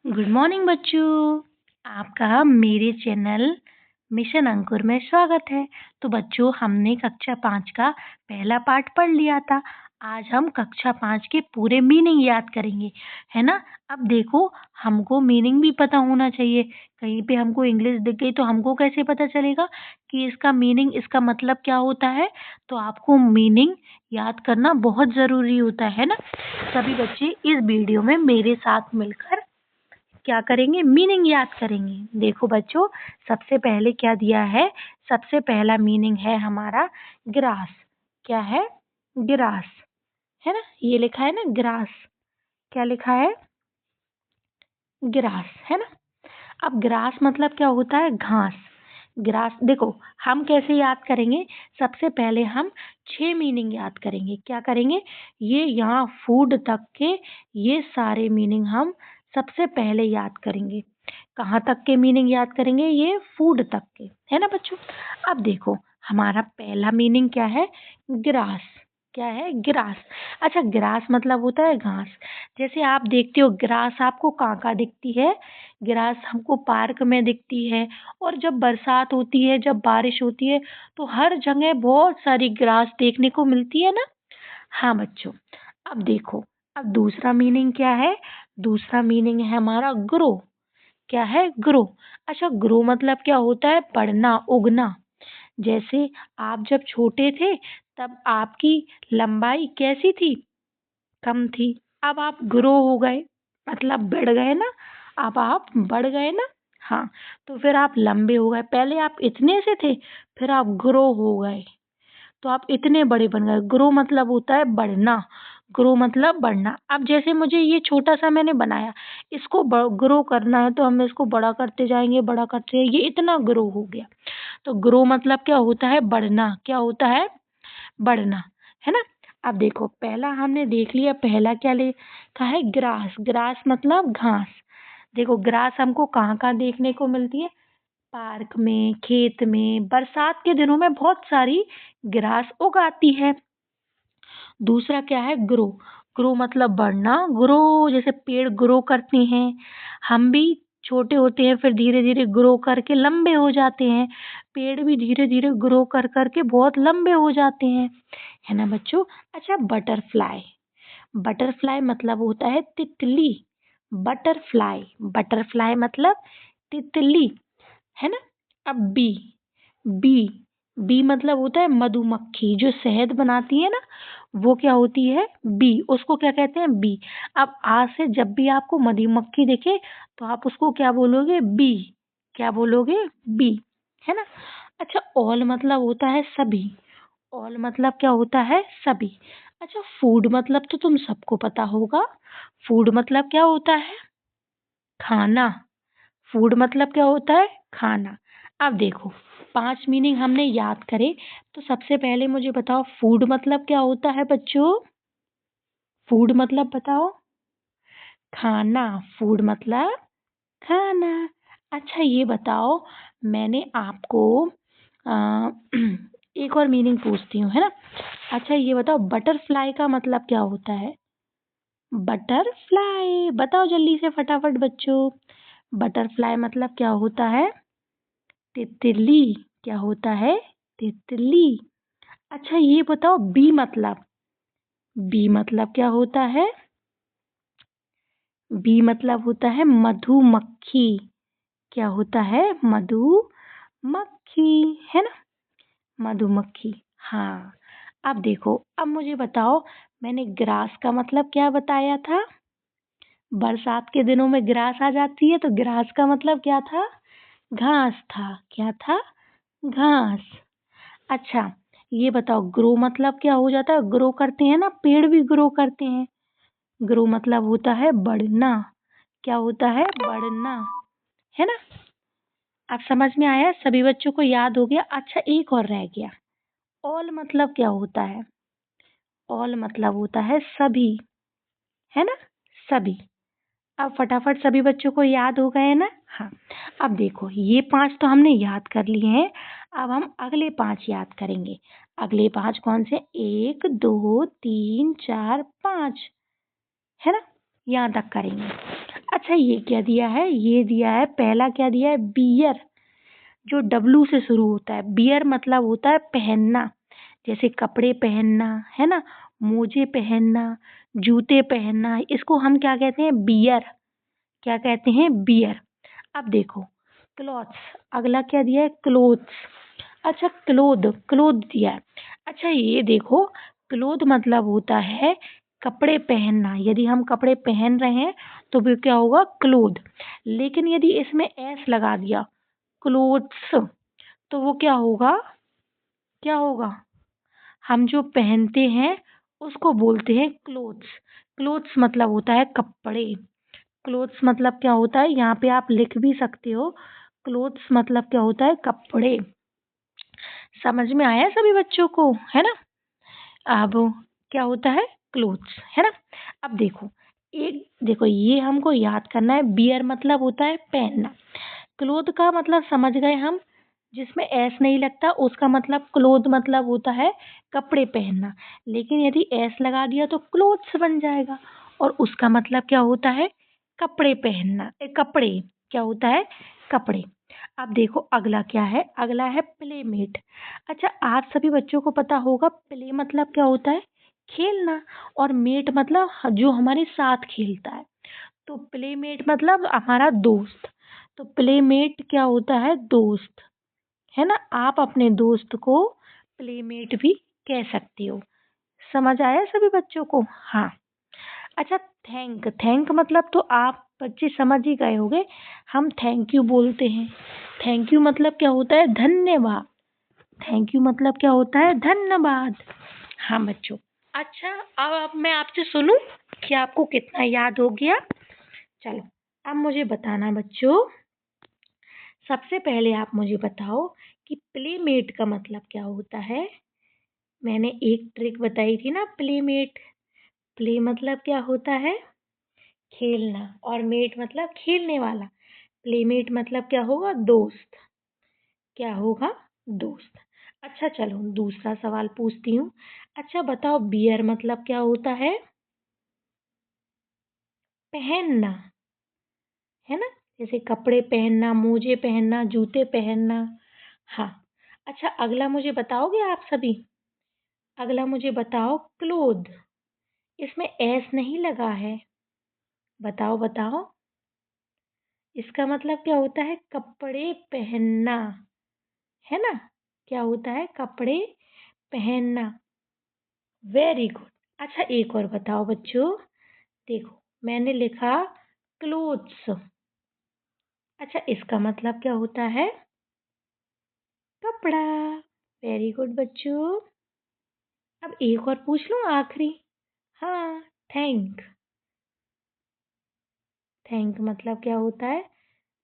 Good morning बच्चों। आपका मेरे चैनल मिशन अंकुर में स्वागत है। तो बच्चों, हमने कक्षा 5 का पहला पार्ट पढ़ लिया था। आज हम कक्षा 5 के पूरे मीनिंग याद करेंगे, है ना। अब देखो, हमको मीनिंग भी पता होना चाहिए। कहीं पे हमको इंग्लिश दिख गई तो हमको कैसे पता चलेगा कि इसका मीनिंग, इसका मतलब क्या होता है। तो आपको मीनिंग याद करना बहुत ज़रूरी होता है ना। सभी बच्चे इस वीडियो में मेरे साथ मिलकर क्या करेंगे, मीनिंग याद करेंगे। देखो बच्चों, सबसे पहले क्या दिया है, सबसे पहला मीनिंग है हमारा ग्रास। क्या है? ग्रास, है ना। ये लिखा है ना ग्रास। क्या लिखा है? ग्रास, है ना। अब ग्रास मतलब क्या होता है? घास। ग्रास, देखो हम कैसे याद करेंगे। सबसे पहले हम 6 मीनिंग याद करेंगे। क्या करेंगे? ये यहाँ फूड तक के ये सारे मीनिंग हम सबसे पहले याद करेंगे। कहाँ तक के मीनिंग याद करेंगे? ये फूड तक के, है ना बच्चों। अब देखो, हमारा पहला मीनिंग क्या है? ग्रास। क्या है? ग्रास। अच्छा, ग्रास मतलब होता है घास। जैसे आप देखते हो, ग्रास आपको कहाँ कहाँ दिखती है? ग्रास हमको पार्क में दिखती है। और जब बरसात होती है, जब बारिश होती है, तो हर जगह बहुत सारी ग्रास देखने को मिलती है ना। हाँ बच्चों। अब देखो, अब दूसरा मीनिंग क्या है? दूसरा मीनिंग है हमारा ग्रो। क्या है? ग्रो। अच्छा, ग्रो मतलब क्या होता है? बढ़ना, उगना। जैसे आप जब छोटे थे तब आपकी लंबाई कैसी थी? कम थी। अब आप ग्रो हो गए, मतलब बढ़ गए ना। अब आप बढ़ गए ना। हाँ, तो फिर आप लंबे हो गए। पहले आप इतने से थे, फिर आप ग्रो हो गए, तो आप इतने बड़े बन गए। ग्रो मतलब होता है बढ़ना। ग्रो मतलब बढ़ना। अब जैसे मुझे ये छोटा सा मैंने बनाया, इसको ग्रो करना है, तो हम इसको बड़ा करते जाएंगे, बड़ा करते ये इतना ग्रो हो गया। तो ग्रो मतलब क्या होता है? बढ़ना। क्या होता है? बढ़ना, है ना। अब देखो, पहला हमने देख लिया। पहला क्या लिखा है? ग्रास। ग्रास मतलब घास। देखो, ग्रास हमको कहाँ कहाँ देखने को मिलती है? पार्क में, खेत में। बरसात के दिनों में बहुत सारी ग्रास उगाती है। दूसरा क्या है? ग्रो। ग्रो मतलब बढ़ना। ग्रो जैसे पेड़ ग्रो करते हैं, हम भी छोटे होते हैं, फिर धीरे धीरे ग्रो करके लंबे हो जाते हैं। पेड़ भी धीरे धीरे ग्रो कर करके बहुत लंबे हो जाते हैं, है ना बच्चों। अच्छा, बटरफ्लाई। बटरफ्लाई मतलब होता है तितली। बटरफ्लाई, बटरफ्लाई मतलब तितली, है ना। अब बी। बी। बी मतलब होता है मधुमक्खी, जो शहद बनाती है ना, वो क्या होती है? बी। उसको क्या कहते हैं? बी। अब आज से जब भी आपको मधुमक्खी दिखे, तो आप उसको क्या बोलोगे? बी। क्या बोलोगे? बी, है ना। अच्छा, ऑल मतलब होता है सभी। ऑल मतलब क्या होता है? सभी। अच्छा, फूड मतलब तो तुम सबको पता होगा। फूड मतलब क्या होता है? खाना। फूड मतलब क्या होता है? खाना। अब देखो, 5 मीनिंग हमने याद करे, तो सबसे पहले मुझे बताओ, फूड मतलब क्या होता है बच्चों? फूड मतलब बताओ। खाना। फूड मतलब खाना। अच्छा, ये बताओ, मैंने आपको आ, एक और मीनिंग पूछती हूँ, है ना। अच्छा, ये बताओ, बटरफ्लाई का मतलब क्या होता है? बटरफ्लाई बताओ जल्दी से, फटाफट बच्चों। बटरफ्लाई मतलब क्या होता है? तितली। क्या होता है? तितली। अच्छा, ये बताओ, बी मतलब। बी मतलब क्या होता है? बी मतलब होता है मधुमक्खी। क्या होता है? मधुमक्खी, है ना। मधुमक्खी। हाँ। अब देखो, अब मुझे बताओ, मैंने ग्रास का मतलब क्या बताया था? बरसात के दिनों में ग्रास आ जाती है, तो ग्रास का मतलब क्या था? घास था। क्या था? घास। अच्छा, ये बताओ, ग्रो मतलब क्या हो जाता है? ग्रो करते हैं ना, पेड़ भी ग्रो करते हैं। ग्रो मतलब होता है बढ़ना। क्या होता है? बढ़ना, है ना। अब समझ में आया? सभी बच्चों को याद हो गया? अच्छा, एक और रह गया। ऑल मतलब क्या होता है? ऑल मतलब होता है सभी, है ना। सभी। अब फटाफट सभी बच्चों को याद हो गए ना। हाँ। अब देखो, ये 5 तो हमने याद कर लिए हैं। अब हम अगले 5 याद करेंगे। अगले 5 कौन से? 1 2 3 4 5, है ना। यहाँ तक करेंगे। अच्छा ये क्या दिया है, ये दिया है पहला क्या दिया है, बियर, जो डब्लू से शुरू होता है। बियर मतलब होता है पहनना, जैसे कपड़े पहनना है ना, मोजे पहनना, जूते पहनना, इसको हम क्या कहते हैं, बियर। क्या कहते हैं, बियर। अब देखो क्लॉथ्स, अगला क्या दिया है, क्लोथ्स। अच्छा क्लोथ, क्लोथ दिया है। अच्छा ये देखो, क्लोथ मतलब होता है कपड़े पहनना, यदि हम कपड़े पहन रहे हैं तो फिर क्या होगा, क्लोथ। लेकिन यदि इसमें एस लगा दिया, क्लोथ्स, तो वो क्या होगा, क्या होगा, हम जो पहनते हैं उसको बोलते हैं क्लोथ्स। क्लोथ्स मतलब होता है कपड़े। क्लोथ्स मतलब क्या होता है, यहाँ पे आप लिख भी सकते हो, क्लोथ्स मतलब क्या होता है, कपड़े। समझ में आया सभी बच्चों को, है ना। अब क्या होता है, क्लोथ्स, है ना। अब देखो, एक देखो ये हमको याद करना है, बियर मतलब होता है पहनना। क्लोथ का मतलब समझ गए हम, जिसमें एस नहीं लगता उसका मतलब, क्लोथ मतलब होता है कपड़े पहनना। लेकिन यदि एस लगा दिया तो क्लोथ्स बन जाएगा, और उसका मतलब क्या होता है, कपड़े पहनना, कपड़े, क्या होता है, कपड़े। अब देखो अगला क्या है, अगला है प्लेमेट। अच्छा आप सभी बच्चों को पता होगा, प्ले मतलब क्या होता है, खेलना, और मेट मतलब जो हमारे साथ खेलता है। तो प्लेमेट मतलब हमारा दोस्त। तो प्लेमेट क्या होता है, दोस्त, है ना। आप अपने दोस्त को प्लेमेट भी कह सकते हो। समझ आया सभी बच्चों को, हाँ। अच्छा थैंक, थैंक मतलब तो आप बच्चे समझ ही गए होंगे, हम थैंक यू बोलते हैं। थैंक यू मतलब क्या होता है, धन्यवाद। थैंक यू मतलब क्या होता है, धन्यवाद। हाँ बच्चों। अच्छा अब मैं आपसे सुनूं कि आपको कितना याद हो गया। चलो अब मुझे बताना बच्चों, सबसे पहले आप मुझे बताओ कि प्लेमेट का मतलब क्या होता है। मैंने एक ट्रिक बताई थी ना, प्लेमेट। प्ले मतलब क्या होता है, खेलना, और मेट मतलब खेलने वाला। प्लेमेट मतलब क्या होगा, दोस्त। क्या होगा, दोस्त। अच्छा चलो दूसरा सवाल पूछती हूँ। अच्छा बताओ, बियर मतलब क्या होता है, पहनना, है ना, जैसे कपड़े पहनना, मोजे पहनना, जूते पहनना। हाँ। अच्छा अगला मुझे बताओगे आप सभी, अगला मुझे बताओ, क्लोथ, इसमें एस नहीं लगा है, बताओ बताओ, इसका मतलब क्या होता है, कपड़े पहनना, है ना। क्या होता है, कपड़े पहनना। Very good. अच्छा एक और बताओ बच्चों, देखो मैंने लिखा क्लोथ्स। अच्छा इसका मतलब क्या होता है, कपड़ा। वेरी गुड बच्चों। अब एक और पूछ लूं आखिरी, हाँ, थैंक। थैंक मतलब क्या होता है,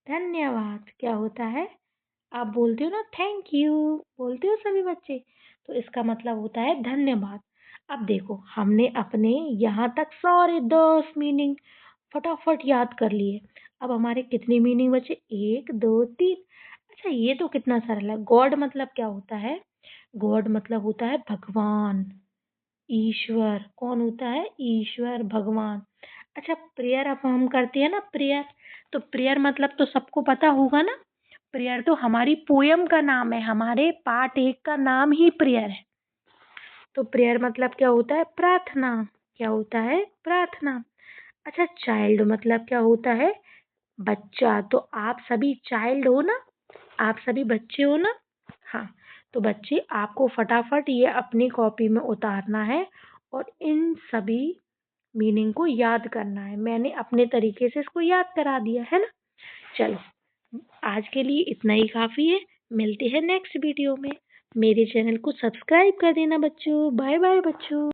धन्यवाद। क्या होता है, आप बोलते हो ना थैंक यू, बोलते हो सभी बच्चे, तो इसका मतलब होता है धन्यवाद। अब देखो हमने अपने यहाँ तक सारे 10 मीनिंग फटाफट याद कर लिए। अब हमारे कितने मीनिंग बचे, 1 2 3। अच्छा ये तो कितना सरल है। गॉड मतलब क्या होता है, गॉड मतलब होता है भगवान, ईश्वर। कौन होता है, ईश्वर, भगवान। अच्छा प्रेयर अब हम करते हैं ना, प्रेयर, तो प्रेयर मतलब तो सबको पता होगा ना। प्रेयर तो हमारी पोयम का नाम है, हमारे पार्ट 1 का नाम ही प्रेयर है। तो प्रेयर मतलब क्या होता है, प्रार्थना। क्या होता है, प्रार्थना। अच्छा चाइल्ड मतलब क्या होता है, बच्चा। तो आप सभी चाइल्ड हो ना, आप सभी बच्चे हो ना। हाँ, तो बच्चे आपको फटाफट ये अपनी कॉपी में उतारना है और इन सभी मीनिंग को याद करना है। मैंने अपने तरीके से इसको याद करा दिया है ना। चलो आज के लिए इतना ही काफ़ी है, मिलते हैं नेक्स्ट वीडियो में। मेरे चैनल को सब्सक्राइब कर देना बच्चों। बाय बाय बच्चों।